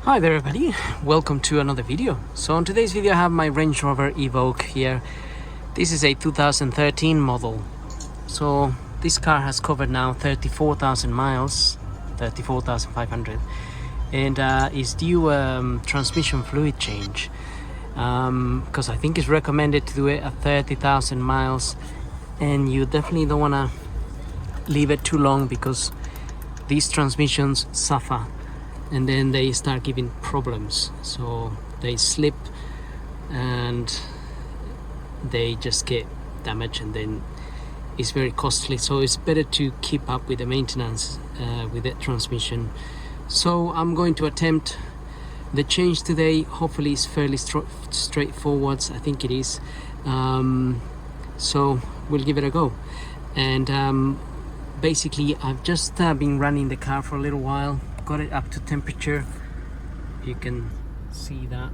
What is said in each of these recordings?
Hi there everybody, welcome to another video. So on today's video I have my Range Rover Evoque here. This is a 2013 model. So this car has covered now 34,000 miles, 34,500, and is due transmission fluid change because I think it's recommended to do it at 30,000 miles, and you definitely don't want to leave it too long because these transmissions suffer and then they start giving problems. So they slip and they just get damaged, and then it's very costly. So it's better to keep up with the maintenance with that transmission. So I'm going to attempt the change today. Hopefully it's fairly straightforward. I think it is. So we'll give it a go. And basically I've just been running the car for a little while, got it up to temperature. You can see that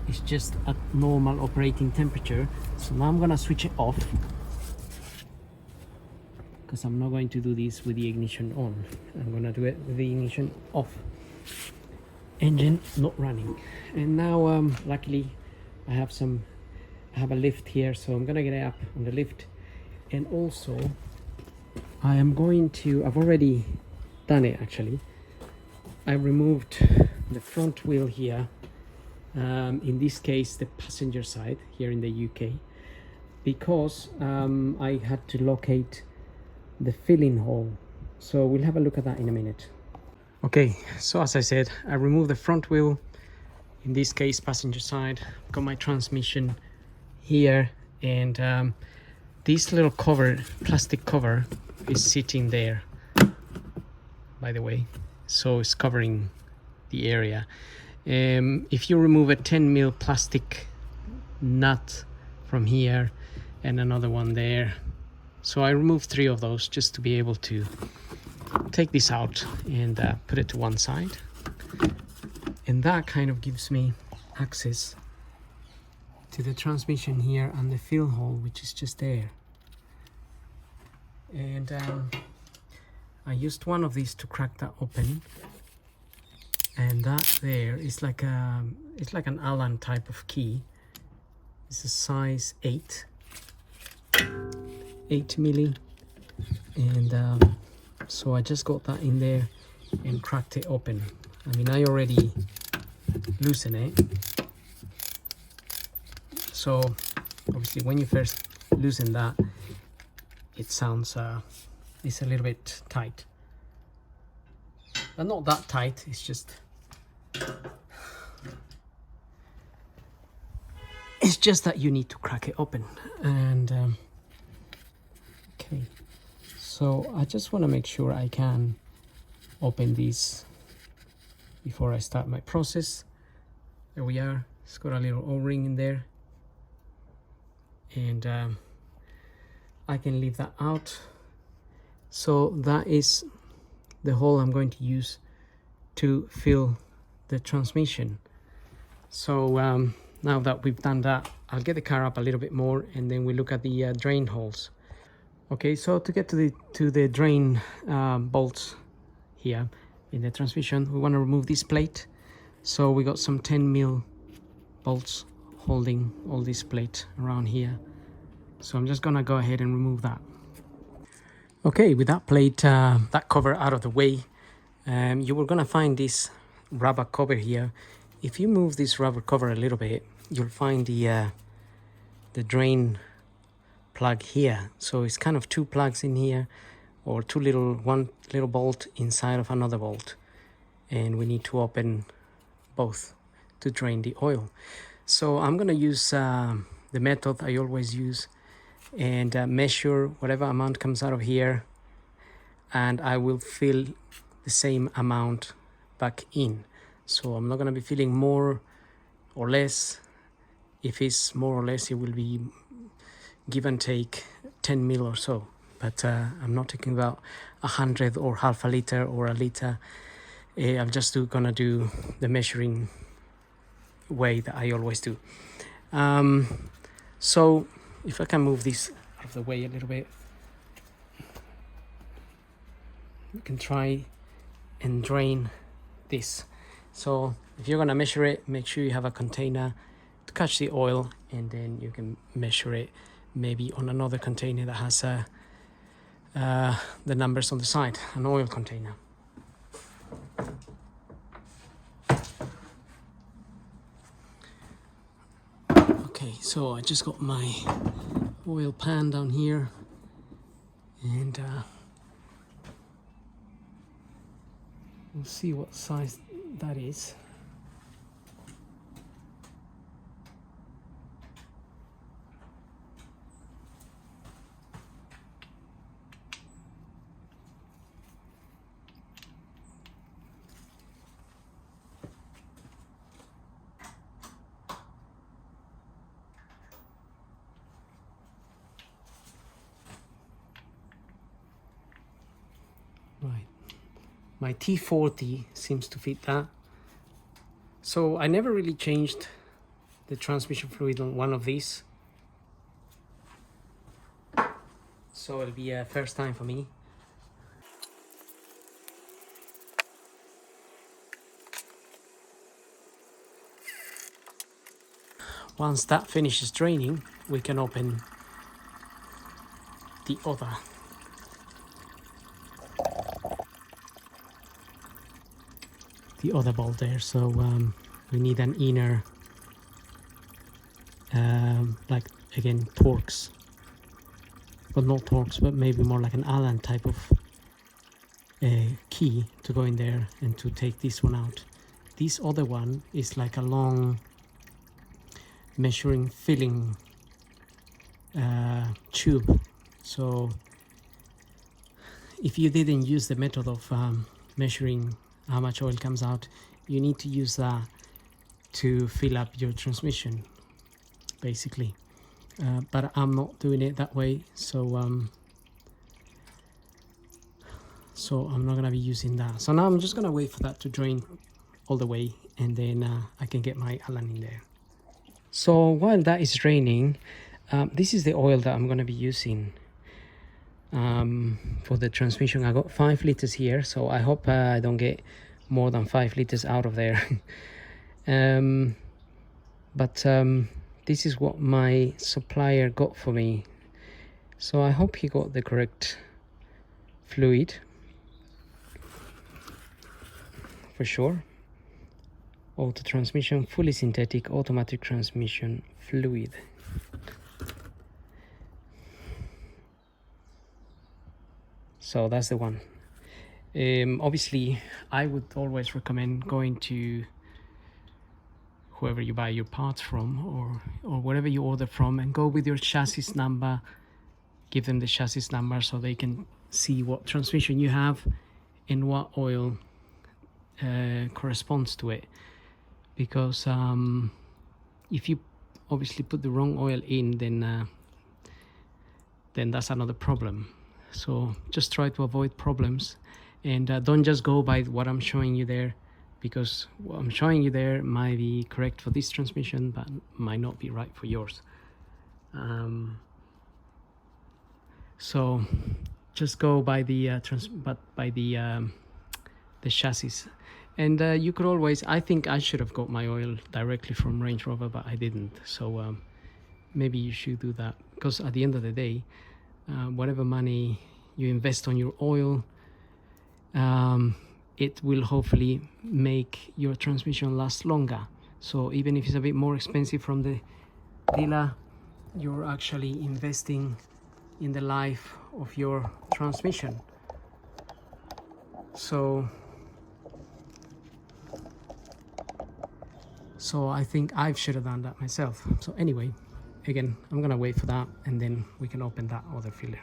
it's just at normal operating temperature. So now I'm gonna switch it off because I'm not going to do this with the ignition on. I'm gonna do it with the ignition off, engine not running. And now luckily I have a lift here, so I'm gonna get up on the lift. And also I am going to, I've already done it actually. I removed the front wheel here, in this case the passenger side here in the UK, because I had to locate the filling hole. So we'll have a look at that in a minute. Okay, so as I said, I removed the front wheel, in this case passenger side. Got my transmission here, and this little cover, plastic cover, is sitting there, by the way, so it's covering the area. If you remove a 10mm plastic nut from here and another one there, so I removed 3 of those just to be able to take this out and put it to one side, and that kind of gives me access to the transmission here and the fill hole, which is just there. And I used one of these to crack that open, and that there is like it's like an Allen type of key. It's a size 8mm, and so I just got that in there and cracked it open. I mean, I already loosened it, so obviously when you first loosen that, it sounds it's a little bit tight, but not that tight. It's just that you need to crack it open. And okay, so I just want to make sure I can open these before I start my process. There we are. It's got a little O-ring in there, and I can leave that out. So that is the hole I'm going to use to fill the transmission. So now that we've done that, I'll get the car up a little bit more, and then we look at the drain holes. Okay, so to get to the drain bolts here in the transmission, we want to remove this plate. So we got some 10mm bolts holding all this plate around here. So I'm just gonna go ahead and remove that. Okay, with that plate, that cover out of the way, you were gonna find this rubber cover here. If you move this rubber cover a little bit, you'll find the drain plug here. So it's kind of 2 plugs in here, or one little bolt inside of another bolt, and we need to open both to drain the oil. So I'm gonna use the method I always use, and measure whatever amount comes out of here, and I will fill the same amount back in. So I'm not going to be filling more or less. If it's more or less, it will be give and take 10mm or so, but I'm not talking about 100 or half a liter or a liter. I'm just gonna do the measuring way that I always do. So if I can move this out of the way a little bit, you can try and drain this. So if you're gonna measure it, make sure you have a container to catch the oil, and then you can measure it maybe on another container that has the numbers on the side, an oil container. Okay, so I just got my oil pan down here, and we'll see what size that is. Right, my T40 seems to fit that. So I never really changed the transmission fluid on one of these, so it'll be a first time for me. Once that finishes draining, we can open the other bolt there. So we need an inner like, again, Torx, but not Torx, but maybe more like an Allen type of key to go in there and to take this one out. This other one is like a long measuring filling tube. So if you didn't use the method of measuring how much oil comes out, you need to use that to fill up your transmission, basically. But I'm not doing it that way, so I'm not gonna be using that. So now I'm just gonna wait for that to drain all the way, and then I can get my Allen in there. So while that is draining, this is the oil that I'm gonna be using for the transmission. I got 5 liters here, so I hope I don't get more than 5 liters out of there. But this is what my supplier got for me, so I hope he got the correct fluid for sure. Auto transmission, fully synthetic automatic transmission fluid. So that's the one. Obviously I would always recommend going to whoever you buy your parts from, or wherever you order from, and go with your chassis number. Give them the chassis number so they can see what transmission you have and what oil corresponds to it. Because if you obviously put the wrong oil in, then that's another problem. So just try to avoid problems, and don't just go by what I'm showing you there, because what I'm showing you there might be correct for this transmission but might not be right for yours. So just go by the the chassis. And you could always, I think I should have got my oil directly from Range Rover, but I didn't. So maybe you should do that, because at the end of the day, whatever money you invest on your oil, it will hopefully make your transmission last longer. So even if it's a bit more expensive from the dealer, you're actually investing in the life of your transmission. So I think I should have done that myself. So anyway, again, I'm gonna wait for that, and then we can open that other filler.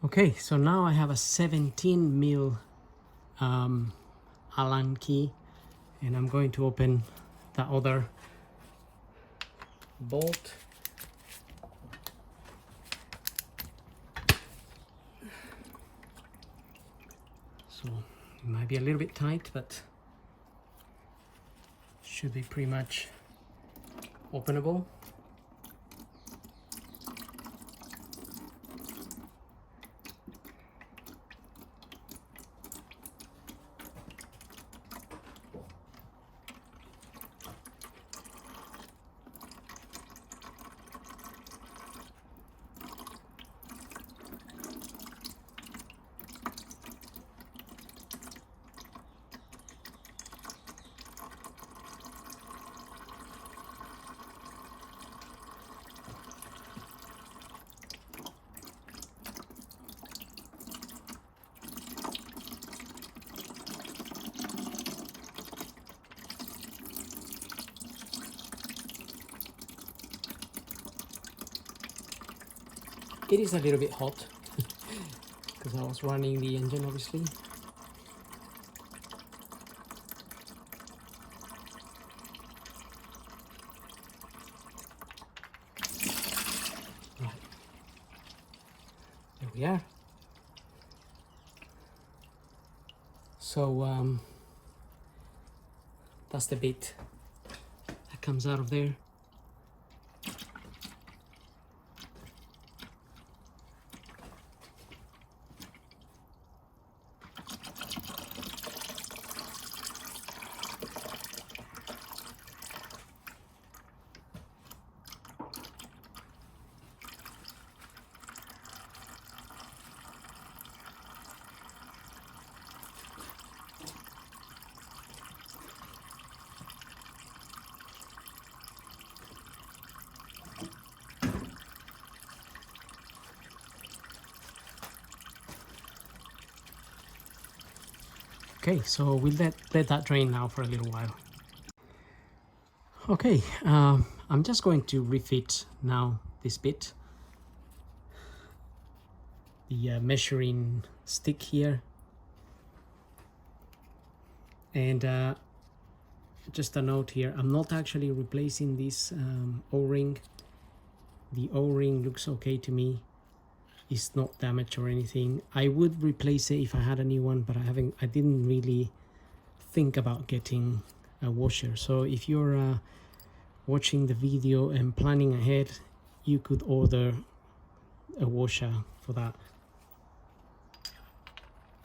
Okay, so now I have a 17 mil Allen key, and I'm going to open that other bolt. So it might be a little bit tight, but should be pretty much openable. It is a little bit hot because I was running the engine, obviously. Right, there we are. So that's the bit that comes out of there. Okay, so we'll let that drain now for a little while. Okay, I'm just going to refit now this bit. The measuring stick here. And just a note here, I'm not actually replacing this O-ring. The O-ring looks okay to me. It's not damaged or anything. I would replace it if I had a new one, but I didn't really think about getting a washer. So if you're watching the video and planning ahead, you could order a washer for that.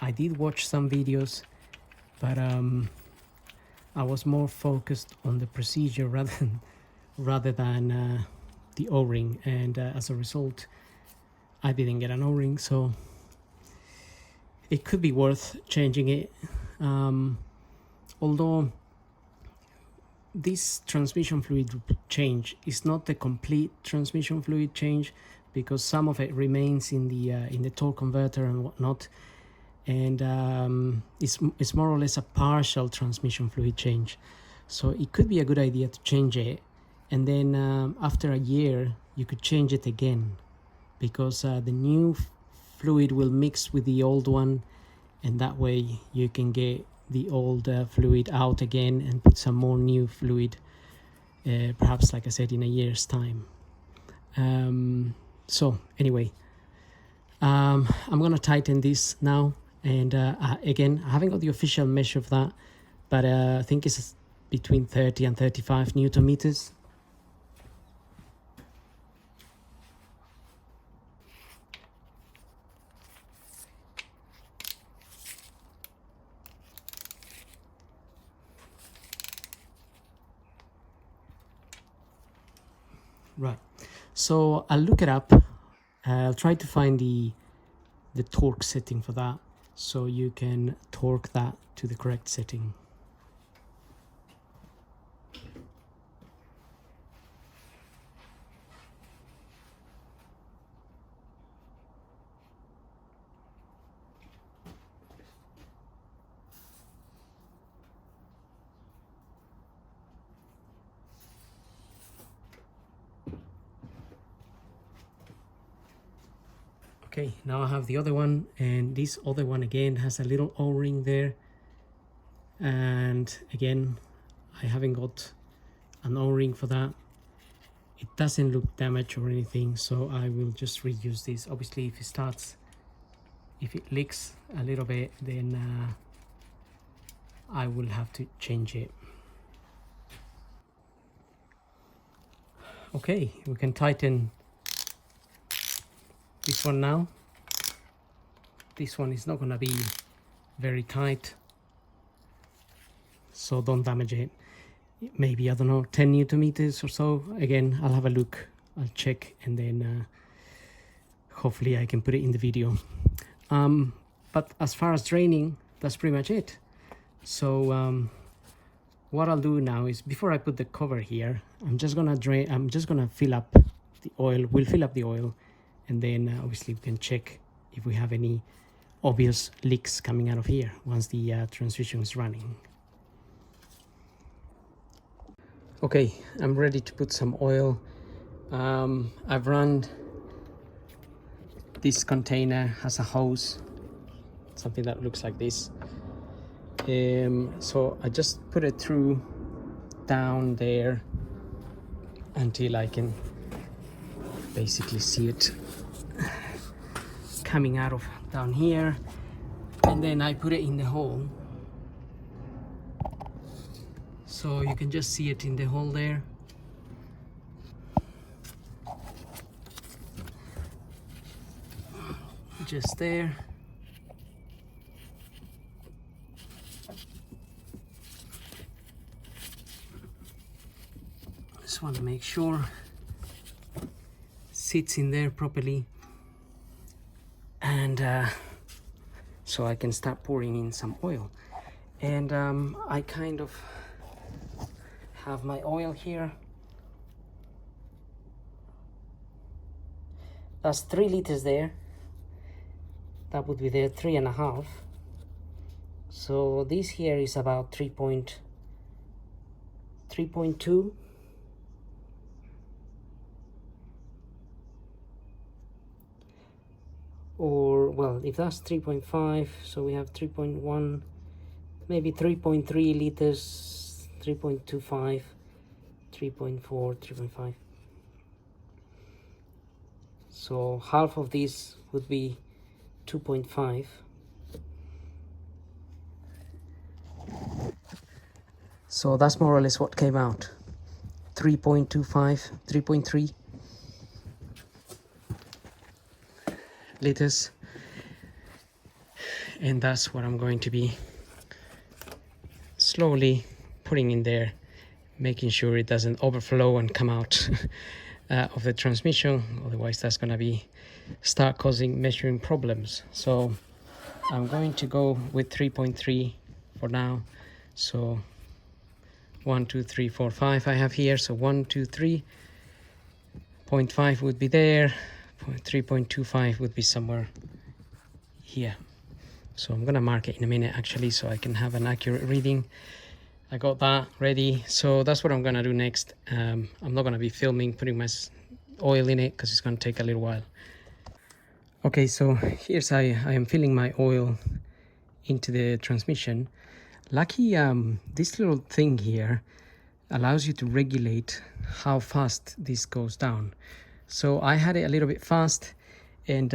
I did watch some videos, but I was more focused on the procedure rather than the O-ring, and as a result I didn't get an O-ring, so it could be worth changing it. Although this transmission fluid change is not the complete transmission fluid change, because some of it remains in the torque converter and whatnot, and it's more or less a partial transmission fluid change. So it could be a good idea to change it, and then after a year you could change it again, because the new fluid will mix with the old one, and that way you can get the old fluid out again and put some more new fluid, perhaps, like I said, in a year's time. So anyway, I'm gonna tighten this now, and again, I haven't got the official measure of that, but I think it's between 30 and 35 Newton meters. Right, so I'll look it up. I'll try to find the torque setting for that, so you can torque that to the correct setting. Okay, now I have the other one, and this other one again has a little O-ring there, and again I haven't got an O-ring for that. It doesn't look damaged or anything, so I will just reuse this. Obviously if it leaks a little bit, then I will have to change it. Okay, we can tighten this one now. This one is not gonna be very tight, so don't damage it. Maybe, I don't know, 10 Newton meters or so. Again, I'll have a look, I'll check, and then hopefully I can put it in the video. But as far as draining, that's pretty much it. So what I'll do now is, before I put the cover here, I'm just gonna fill up the oil. We'll fill up the oil, and then obviously we can check if we have any obvious leaks coming out of here once the transmission is running. Okay, I'm ready to put some oil. I've run this container has a hose, something that looks like this. So I just put it through down there until I can basically see it coming out of down here, and then I put it in the hole, so you can just see it in the hole there. Just there. Just want to make sure sits in there properly, and so I can start pouring in some oil. And I kind of have my oil here. That's 3 liters there. That would be there 3.5. So this here is about 3.2. Or, well, if that's 3.5, so we have 3.1, maybe 3.3 liters, 3.25, 3.4, 3.5. So half of this would be 2.5. So that's more or less what came out. 3.25, 3.3 liters. And that's what I'm going to be slowly putting in there, making sure it doesn't overflow and come out of the transmission. Otherwise that's going to start causing measuring problems. So I'm going to go with 3.3 for now. So 1, 2, 3, 4, 5 I have here. So 1, 2, 3. 0.5 would be there. 3.25 would be somewhere here. So I'm gonna mark it in a minute actually, so I can have an accurate reading. I got that ready, so that's what I'm gonna do next. I'm not gonna be filming putting my oil in it because it's gonna take a little while. Okay, so here's I am filling my oil into the transmission. Lucky this little thing here allows you to regulate how fast this goes down. So I had it a little bit fast, and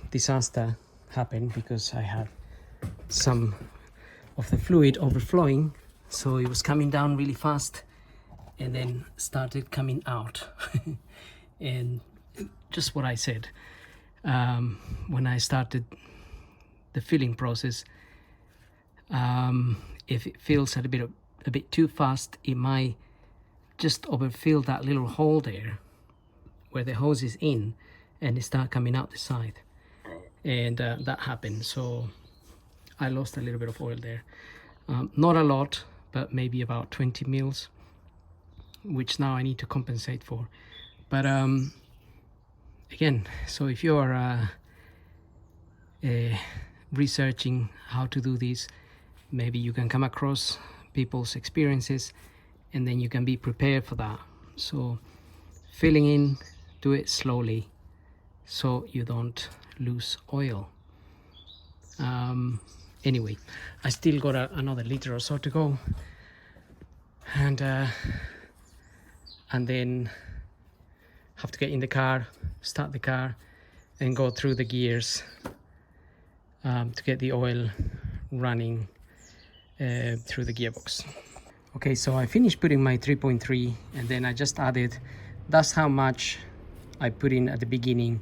disaster happened because I had some of the fluid overflowing. So it was coming down really fast and then started coming out. And just what I said, when I started the filling process, if it fills a bit too fast, it might just overfill that little hole there where the hose is in, and it start coming out the side. And that happened, so I lost a little bit of oil there. Not a lot, but maybe about 20 mils, which now I need to compensate for. But again, so if you are researching how to do this, maybe you can come across people's experiences, and then you can be prepared for that. So filling in, do it slowly so you don't lose oil. Anyway, I still got another liter or so to go, and then have to get in the car, start the car, and go through the gears to get the oil running through the gearbox. Okay, so I finished putting my 3.3, and then I just added, that's how much I put in at the beginning,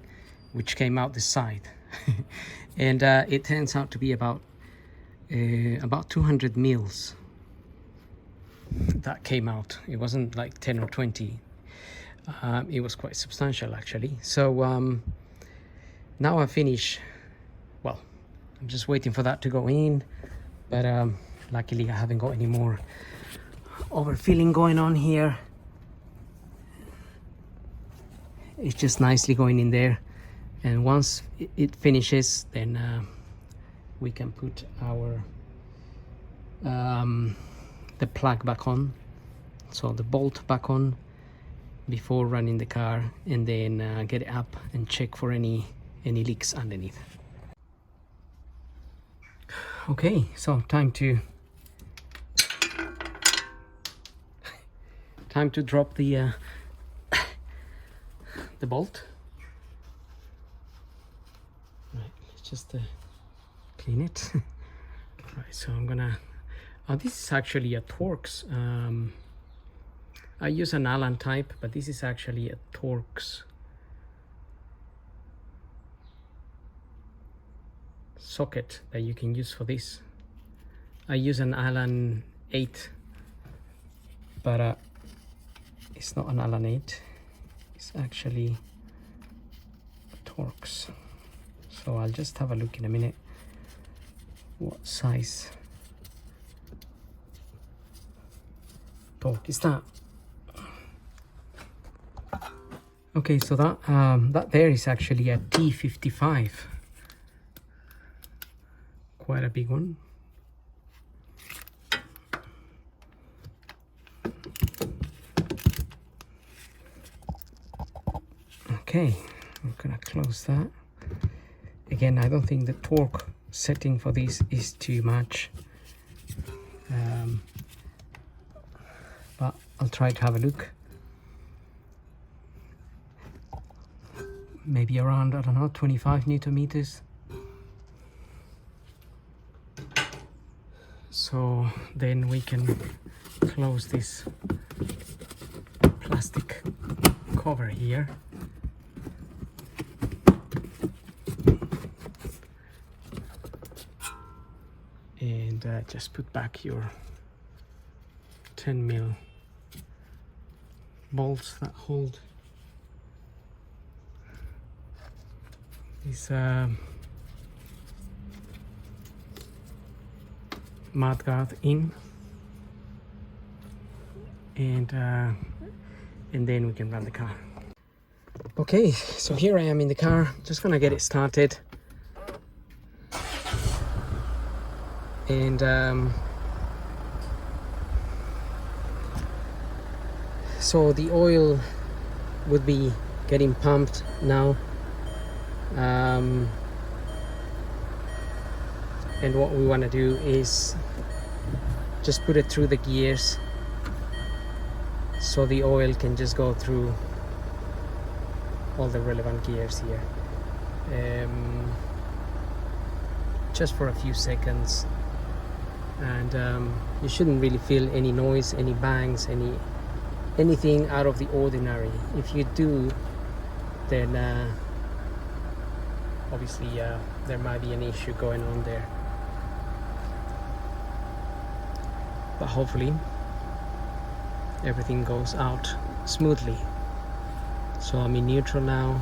which came out the side. And it turns out to be about 200 mils that came out. It wasn't like 10 or 20. It was quite substantial actually. So now I finish, well, I'm just waiting for that to go in, but luckily I haven't got any more overfilling going on here. It's just nicely going in there, and once it finishes, then we can put our the plug back on, so the bolt back on before running the car, and then get it up and check for any any leaks underneath. Okay, so time to drop the bolt. Right, let's just clean it. Right, so I'm gonna, this is actually a Torx. I use an Allen type, but this is actually a Torx socket that you can use for this. I use an Allen 8, but it's not an Allen 8. It's actually a Torx. So I'll just have a look in a minute what size torque is that. Okay, so that there is actually a T55, quite a big one. Okay, I'm gonna close that. Again, I don't think the torque setting for this is too much, but I'll try to have a look. Maybe around, I don't know, 25 Newton meters. So then we can close this plastic cover here. And just put back your 10mm bolts that hold this mudguard in, and then we can run the car. Okay, so here I am in the car, just gonna get it started. And so the oil would be getting pumped now, and what we want to do is just put it through the gears so the oil can just go through all the relevant gears here, just for a few seconds. And you shouldn't really feel any noise, any bangs, anything out of the ordinary. If you do, then obviously there might be an issue going on there. But hopefully everything goes out smoothly. So I'm in neutral now.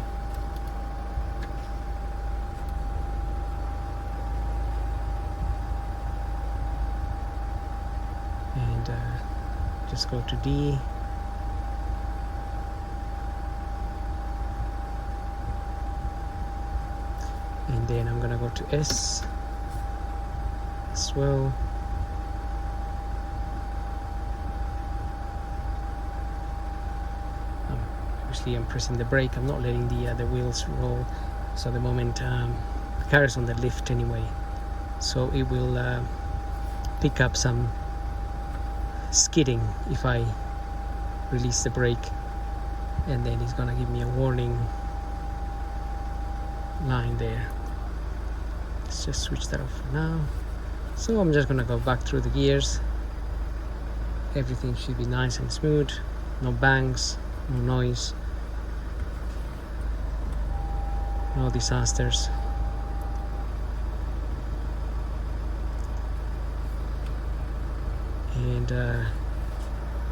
Just go to D, and then I'm gonna go to S as well. Obviously I'm pressing the brake, I'm not letting the wheels roll. So at the moment the car is on the lift anyway, so it will pick up some skidding if I release the brake, and then it's gonna give me a warning line there. Let's just switch that off for now. So I'm just gonna go back through the gears. Everything should be nice and smooth, no bangs, no noise, no disasters. And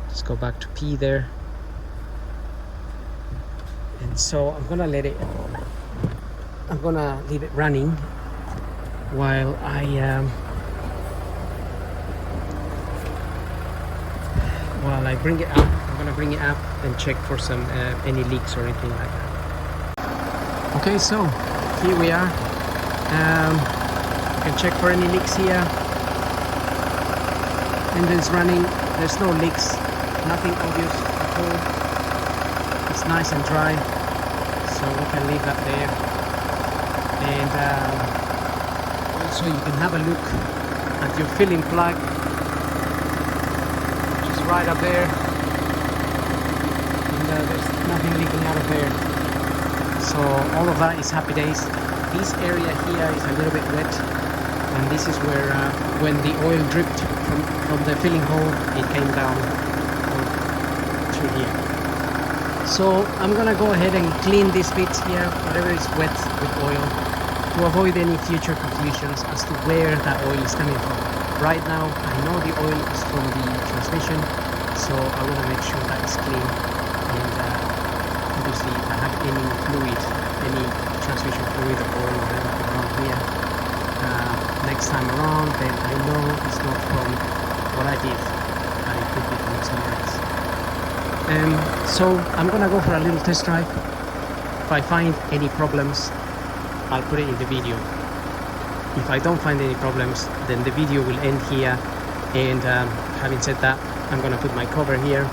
just go back to P there. And so I'm gonna leave it running while I bring it up. I'm gonna bring it up and check for some any leaks or anything like that. Okay, so here we are. You can check for any leaks here. Engine's running, there's no leaks, nothing obvious at all. It's nice and dry, so we can leave that there. And also you can have a look at your filling plug, which is right up there, and there's nothing leaking out of there. So all of that is happy days. This area here is a little bit wet, and this is where when the oil dripped from the filling hole, it came down through here. So I'm gonna go ahead and clean these bits here, whatever is wet with oil, to avoid any future confusions as to where that oil is coming from. Right now I know the oil is from the transmission, so I want to make sure that it's clean. And obviously if I have any fluid, any transmission fluid or oil or anything around here, next time around, then I know it's not from what I did, and it could be from somewhere else. So I'm gonna go for a little test drive. If I find any problems, I'll put it in the video. If I don't find any problems, then the video will end here. And having said that, I'm gonna put my cover here,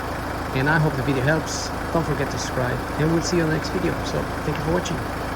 and I hope the video helps. Don't forget to subscribe, and we'll see you in the next video. So thank you for watching.